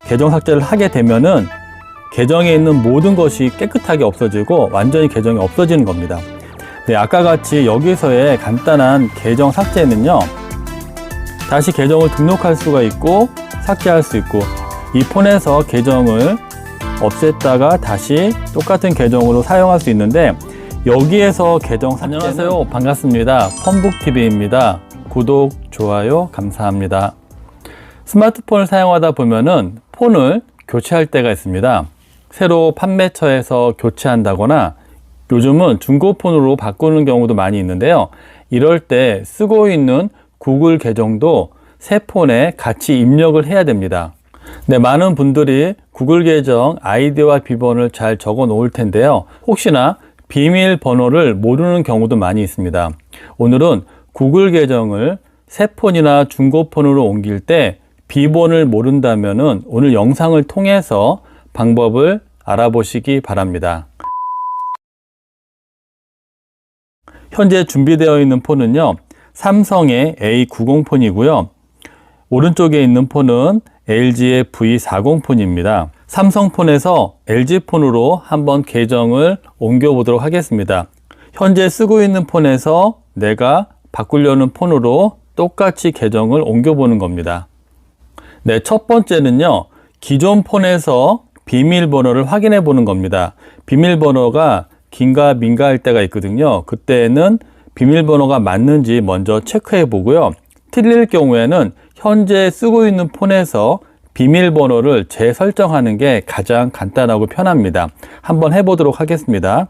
계정 삭제를 하게 되면은 계정에 있는 모든 것이 깨끗하게 없어지고 완전히 계정이 없어지는 겁니다. 네, 아까 같이 여기서의 간단한 계정 삭제는요, 다시 계정을 등록할 수가 있고 삭제할 수 있고, 이 폰에서 계정을 없앴다가 다시 똑같은 계정으로 사용할 수 있는데, 여기에서 계정 삭제는... 안녕하세요, 반갑습니다. 폰북TV입니다. 구독, 좋아요 감사합니다. 스마트폰을 사용하다 보면은 폰을 교체할 때가 있습니다. 새로 판매처에서 교체한다거나 요즘은 중고폰으로 바꾸는 경우도 많이 있는데요. 이럴 때 쓰고 있는 구글 계정도 새 폰에 같이 입력을 해야 됩니다. 네, 많은 분들이 구글 계정 아이디와 비번을 잘 적어 놓을 텐데요. 혹시나 비밀번호를 모르는 경우도 많이 있습니다. 오늘은 구글 계정을 새 폰이나 중고폰으로 옮길 때 비번을 모른다면은 오늘 영상을 통해서 방법을 알아보시기 바랍니다. 현재 준비되어 있는 폰은요, 삼성의 A90 폰이고요. 오른쪽에 있는 폰은 LG의 V40 폰입니다. 삼성폰에서 LG폰으로 한번 계정을 옮겨 보도록 하겠습니다. 현재 쓰고 있는 폰에서 내가 바꾸려는 폰으로 똑같이 계정을 옮겨 보는 겁니다. 네, 첫 번째는요, 기존 폰에서 비밀번호를 확인해 보는 겁니다. 비밀번호가 긴가 민가 할 때가 있거든요. 그때는 비밀번호가 맞는지 먼저 체크해 보고요. 틀릴 경우에는 현재 쓰고 있는 폰에서 비밀번호를 재설정하는 게 가장 간단하고 편합니다. 한번 해보도록 하겠습니다.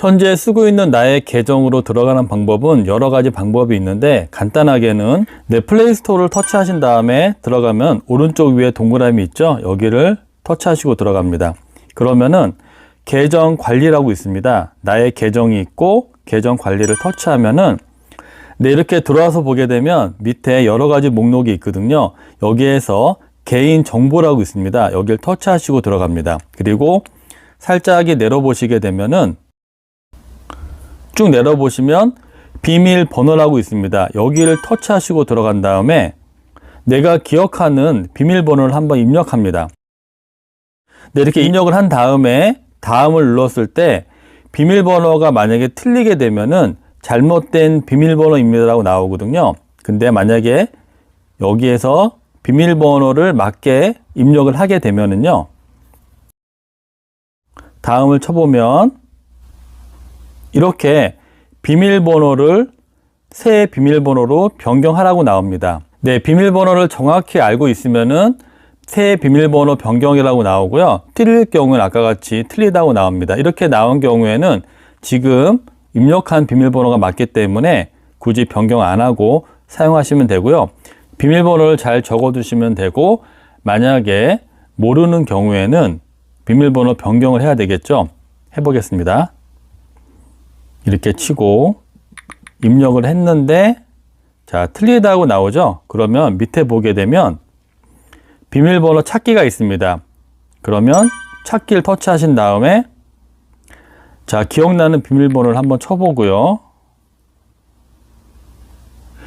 현재 쓰고 있는 나의 계정으로 들어가는 방법은 여러 가지 방법이 있는데, 간단하게는 내 플레이스토어를 터치하신 다음에 들어가면 오른쪽 위에 동그라미 있죠? 여기를 터치하시고 들어갑니다. 그러면은 계정 관리라고 있습니다. 나의 계정이 있고 계정 관리를 터치하면은, 네, 이렇게 들어와서 보게 되면 밑에 여러 가지 목록이 있거든요. 여기에서 개인 정보라고 있습니다. 여기를 터치하시고 들어갑니다. 그리고 살짝 내려보시게 되면은 쭉 내려보시면 비밀번호라고 있습니다. 여기를 터치하시고 들어간 다음에 내가 기억하는 비밀번호를 한번 입력합니다. 네, 이렇게 입력을 한 다음에 다음을 눌렀을 때 비밀번호가 만약에 틀리게 되면은 잘못된 비밀번호입니다라고 나오거든요. 근데 만약에 여기에서 비밀번호를 맞게 입력을 하게 되면은요, 다음을 쳐보면 이렇게 비밀번호를 새 비밀번호로 변경하라고 나옵니다. 네, 비밀번호를 정확히 알고 있으면은 새 비밀번호 변경이라고 나오고요. 틀릴 경우는 아까 같이 틀리다고 나옵니다. 이렇게 나온 경우에는 지금 입력한 비밀번호가 맞기 때문에 굳이 변경 안 하고 사용하시면 되고요. 비밀번호를 잘 적어 두시면 되고, 만약에 모르는 경우에는 비밀번호 변경을 해야 되겠죠. 해보겠습니다. 이렇게 치고 입력을 했는데, 자, 틀리다고 나오죠. 그러면 밑에 보게 되면 비밀번호 찾기가 있습니다. 그러면 찾기를 터치하신 다음에, 자, 기억나는 비밀번호를 한번 쳐보고요.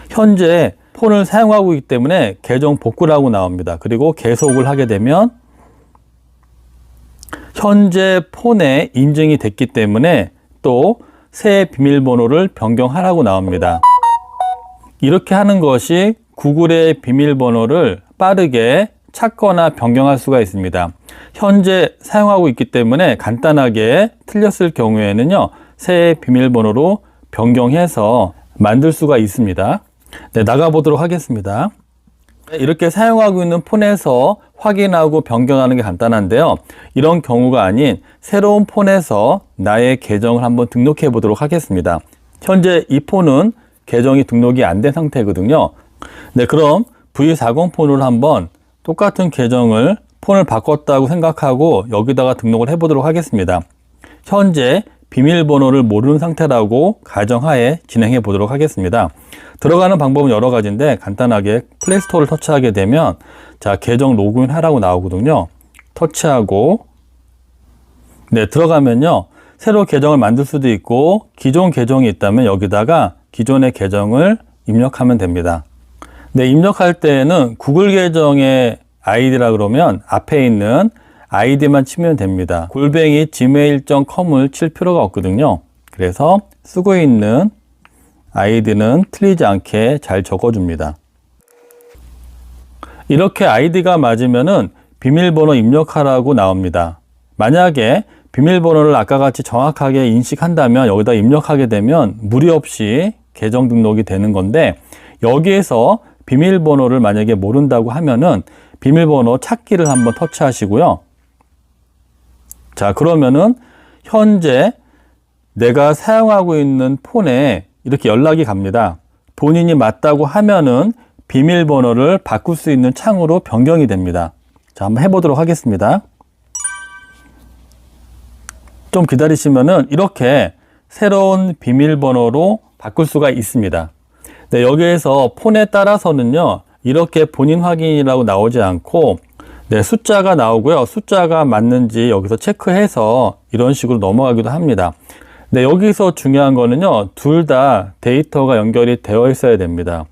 현재 폰을 사용하고 있기 때문에 계정 복구라고 나옵니다. 그리고 계속을 하게 되면 현재 폰에 인증이 됐기 때문에 또 새 비밀번호를 변경하라고 나옵니다. 이렇게 하는 것이 구글의 비밀번호를 빠르게 찾거나 변경할 수가 있습니다. 현재 사용하고 있기 때문에 간단하게 틀렸을 경우에는요, 새 비밀번호로 변경해서 만들 수가 있습니다. 네, 나가보도록 하겠습니다. 이렇게 사용하고 있는 폰에서 확인하고 변경하는 게 간단한데요. 이런 경우가 아닌 새로운 폰에서 나의 계정을 한번 등록해 보도록 하겠습니다. 현재 이 폰은 계정이 등록이 안 된 상태거든요. 네, 그럼 V40 폰으로 한번 똑같은 계정을 폰을 바꿨다고 생각하고 여기다가 등록을 해 보도록 하겠습니다. 현재 비밀번호를 모르는 상태라고 가정하에 진행해 보도록 하겠습니다. 들어가는 방법은 여러 가지인데, 간단하게 플레이스토어를 터치하게 되면, 자, 계정 로그인 하라고 나오거든요. 터치하고, 네, 들어가면요, 새로 계정을 만들 수도 있고 기존 계정이 있다면 여기다가 기존의 계정을 입력하면 됩니다. 네, 입력할 때에는 구글 계정의 아이디라 그러면 앞에 있는 아이디만 치면 됩니다. 골뱅이 gmail.com을 칠 필요가 없거든요. 그래서 쓰고 있는 아이디는 틀리지 않게 잘 적어줍니다. 이렇게 아이디가 맞으면은 비밀번호 입력하라고 나옵니다. 만약에 비밀번호를 아까 같이 정확하게 인식한다면 여기다 입력하게 되면 무리 없이 계정 등록이 되는 건데, 여기에서 비밀번호를 만약에 모른다고 하면은 비밀번호 찾기를 한번 터치하시고요. 자, 그러면은 현재 내가 사용하고 있는 폰에 이렇게 연락이 갑니다. 본인이 맞다고 하면은 비밀번호를 바꿀 수 있는 창으로 변경이 됩니다. 자, 한번 해보도록 하겠습니다. 좀 기다리시면은 이렇게 새로운 비밀번호로 바꿀 수가 있습니다. 네, 여기에서 폰에 따라서는요, 이렇게 본인 확인이라고 나오지 않고, 네, 숫자가 나오고요. 숫자가 맞는지 여기서 체크해서 이런 식으로 넘어가기도 합니다. 네, 여기서 중요한 거는요, 둘 다 데이터가 연결이 되어 있어야 됩니다.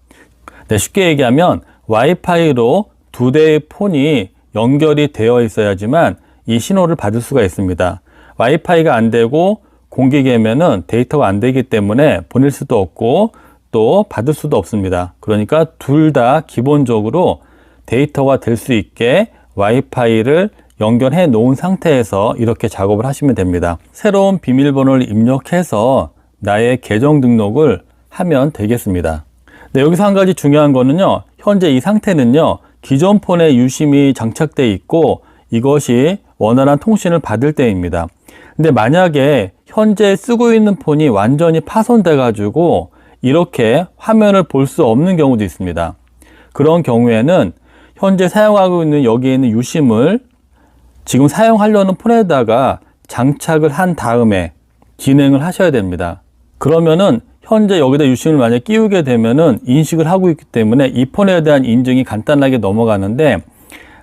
네, 쉽게 얘기하면 와이파이로 두 대의 폰이 연결이 되어 있어야지만 이 신호를 받을 수가 있습니다. 와이파이가 안 되고 공기계면은 데이터가 안 되기 때문에 보낼 수도 없고 또 받을 수도 없습니다. 그러니까 둘 다 기본적으로 데이터가 될 수 있게 와이파이를 연결해 놓은 상태에서 이렇게 작업을 하시면 됩니다. 새로운 비밀번호를 입력해서 나의 계정 등록을 하면 되겠습니다. 네, 여기서 한 가지 중요한 거는요, 현재 이 상태는요, 기존 폰에 유심이 장착되어 있고 이것이 원활한 통신을 받을 때입니다. 근데 만약에 현재 쓰고 있는 폰이 완전히 파손돼 가지고 이렇게 화면을 볼 수 없는 경우도 있습니다. 그런 경우에는 현재 사용하고 있는 여기에 있는 유심을 지금 사용하려는 폰에다가 장착을 한 다음에 진행을 하셔야 됩니다. 그러면은 현재 여기다 유심을 만약에 끼우게 되면은 인식을 하고 있기 때문에 이 폰에 대한 인증이 간단하게 넘어가는데,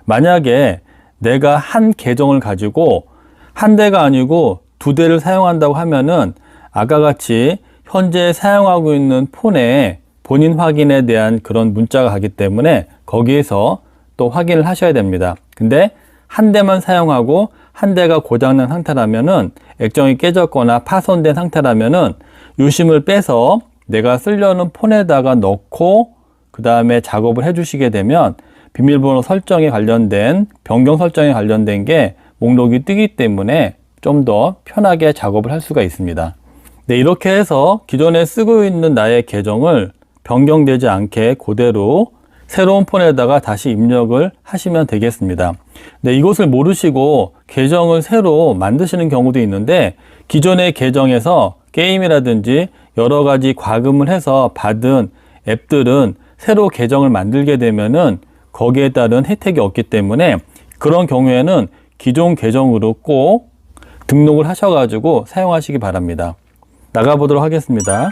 만약에 내가 한 계정을 가지고 한 대가 아니고 두 대를 사용한다고 하면은 아까 같이 현재 사용하고 있는 폰에 본인 확인에 대한 그런 문자가 가기 때문에 거기에서 또 확인을 하셔야 됩니다. 근데 한 대만 사용하고 한 대가 고장난 상태라면은, 액정이 깨졌거나 파손된 상태라면은 유심을 빼서 내가 쓰려는 폰에다가 넣고 그 다음에 작업을 해 주시게 되면 비밀번호 설정에 관련된, 변경 설정에 관련된 게 목록이 뜨기 때문에 좀 더 편하게 작업을 할 수가 있습니다. 네, 이렇게 해서 기존에 쓰고 있는 나의 계정을 변경되지 않게 그대로 새로운 폰에다가 다시 입력을 하시면 되겠습니다. 네, 이것을 모르시고 계정을 새로 만드시는 경우도 있는데, 기존의 계정에서 게임이라든지 여러 가지 과금을 해서 받은 앱들은 새로 계정을 만들게 되면은 거기에 따른 혜택이 없기 때문에 그런 경우에는 기존 계정으로 꼭 등록을 하셔가지고 사용하시기 바랍니다. 나가보도록 하겠습니다.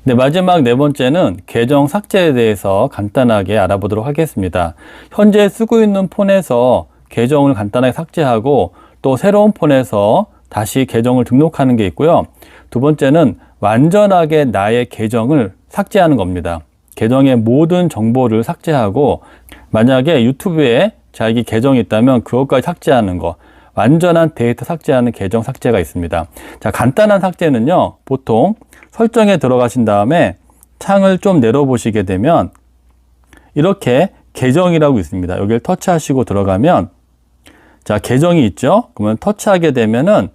네, 마지막 네 번째는 계정 삭제에 대해서 간단하게 알아보도록 하겠습니다. 현재 쓰고 있는 폰에서 계정을 간단하게 삭제하고 또 새로운 폰에서 다시 계정을 등록하는 게 있고요. 두 번째는 완전하게 나의 계정을 삭제하는 겁니다. 계정의 모든 정보를 삭제하고, 만약에 유튜브에 자기 계정이 있다면 그것까지 삭제하는 거, 완전한 데이터 삭제하는 계정 삭제가 있습니다. 자, 간단한 삭제는요, 보통 설정에 들어가신 다음에 창을 좀 내려보시게 되면 이렇게 계정이라고 있습니다. 여기를 터치하시고 들어가면, 자, 계정이 있죠? 그러면 터치하게 되면은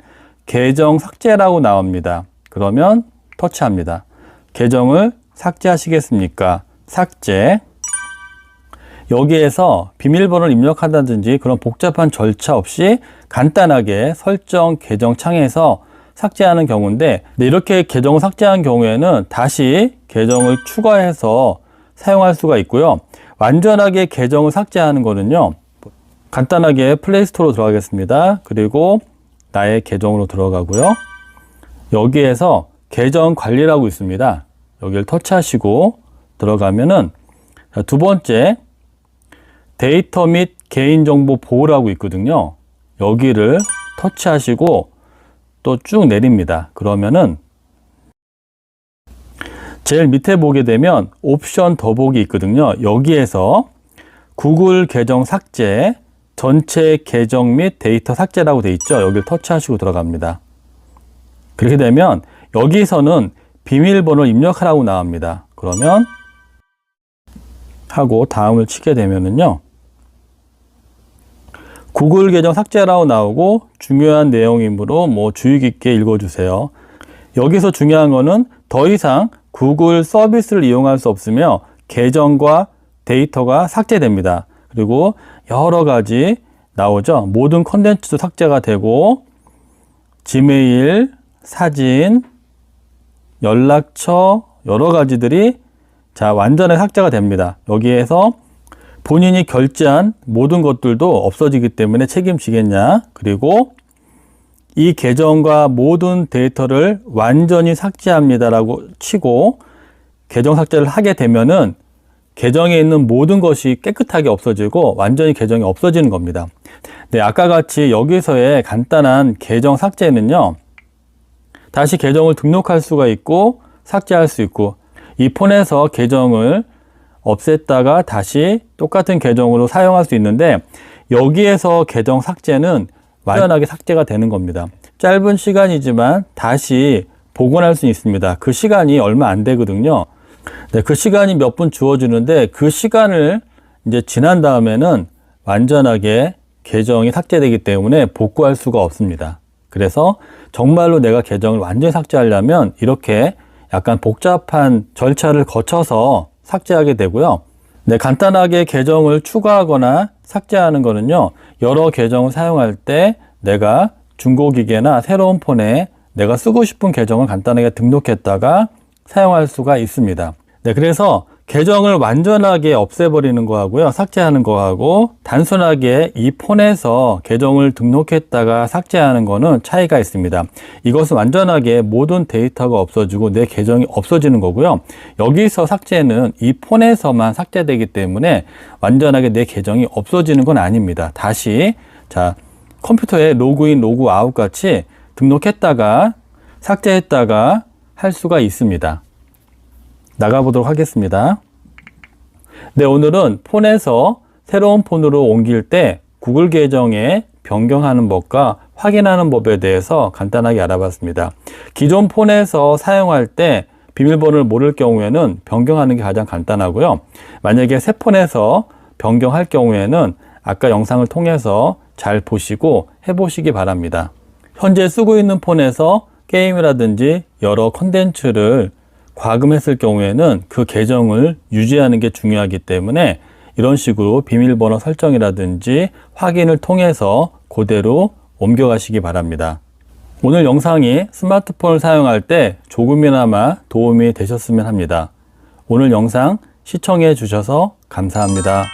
계정 삭제라고 나옵니다. 그러면 터치합니다. 계정을 삭제하시겠습니까? 삭제. 여기에서 비밀번호를 입력한다든지 그런 복잡한 절차 없이 간단하게 설정 계정 창에서 삭제하는 경우인데, 이렇게 계정을 삭제한 경우에는 다시 계정을 추가해서 사용할 수가 있고요. 완전하게 계정을 삭제하는 거는요, 간단하게 플레이스토어로 들어가겠습니다. 그리고 나의 계정으로 들어가고요. 여기에서 계정 관리라고 있습니다. 여기를 터치하시고 들어가면은, 두 번째 데이터 및 개인정보 보호라고 있거든요. 여기를 터치하시고 또 쭉 내립니다. 그러면은 제일 밑에 보게 되면 옵션 더보기 있거든요. 여기에서 구글 계정 삭제, 전체 계정 및 데이터 삭제라고 돼 있죠. 여기를 터치하시고 들어갑니다. 그렇게 되면 여기서는 비밀번호를 입력하라고 나옵니다. 그러면 하고 다음을 치게 되면은요. 구글 계정 삭제라고 나오고 중요한 내용이므로 주의 깊게 읽어주세요. 여기서 중요한 거는 더 이상 구글 서비스를 이용할 수 없으며 계정과 데이터가 삭제됩니다. 그리고 여러 가지 나오죠. 모든 콘텐츠도 삭제가 되고 지메일, 사진, 연락처 여러 가지들이 완전하게 삭제가 됩니다. 여기에서 본인이 결제한 모든 것들도 없어지기 때문에 책임지겠냐. 그리고 이 계정과 모든 데이터를 완전히 삭제합니다라고 치고 계정 삭제를 하게 되면은 계정에 있는 모든 것이 깨끗하게 없어지고 완전히 계정이 없어지는 겁니다. 네, 아까 같이 여기서의 간단한 계정 삭제는요. 다시 계정을 등록할 수가 있고 삭제할 수 있고 이 폰에서 계정을 없앴다가 다시 똑같은 계정으로 사용할 수 있는데 여기에서 계정 삭제는 완전하게 삭제가 되는 겁니다. 짧은 시간이지만 다시 복원할 수 있습니다. 그 시간이 얼마 안 되거든요. 네, 그 시간이 몇 분 주어지는데 그 시간을 이제 지난 다음에는 완전하게 계정이 삭제되기 때문에 복구할 수가 없습니다. 그래서 정말로 내가 계정을 완전히 삭제하려면 이렇게 약간 복잡한 절차를 거쳐서 삭제하게 되고요. 네, 간단하게 계정을 추가하거나 삭제하는 거는요. 여러 계정을 사용할 때 내가 중고기계나 새로운 폰에 내가 쓰고 싶은 계정을 간단하게 등록했다가 사용할 수가 있습니다. 네, 그래서 계정을 완전하게 없애버리는 거하고요. 삭제하는 거하고 단순하게 이 폰에서 계정을 등록했다가 삭제하는 거는 차이가 있습니다. 이것은 완전하게 모든 데이터가 없어지고 내 계정이 없어지는 거고요. 여기서 삭제는 이 폰에서만 삭제되기 때문에 완전하게 내 계정이 없어지는 건 아닙니다. 다시 컴퓨터에 로그인, 로그아웃 같이 등록했다가 삭제했다가 할 수가 있습니다. 나가보도록 하겠습니다. 네, 오늘은 폰에서 새로운 폰으로 옮길 때 구글 계정에 변경하는 법과 확인하는 법에 대해서 간단하게 알아봤습니다. 기존 폰에서 사용할 때 비밀번호를 모를 경우에는 변경하는 게 가장 간단하고요. 만약에 새 폰에서 변경할 경우에는 아까 영상을 통해서 잘 보시고 해보시기 바랍니다. 현재 쓰고 있는 폰에서 게임이라든지 여러 콘텐츠를 과금했을 경우에는 그 계정을 유지하는 게 중요하기 때문에 이런 식으로 비밀번호 설정이라든지 확인을 통해서 그대로 옮겨가시기 바랍니다. 오늘 영상이 스마트폰을 사용할 때 조금이나마 도움이 되셨으면 합니다. 오늘 영상 시청해 주셔서 감사합니다.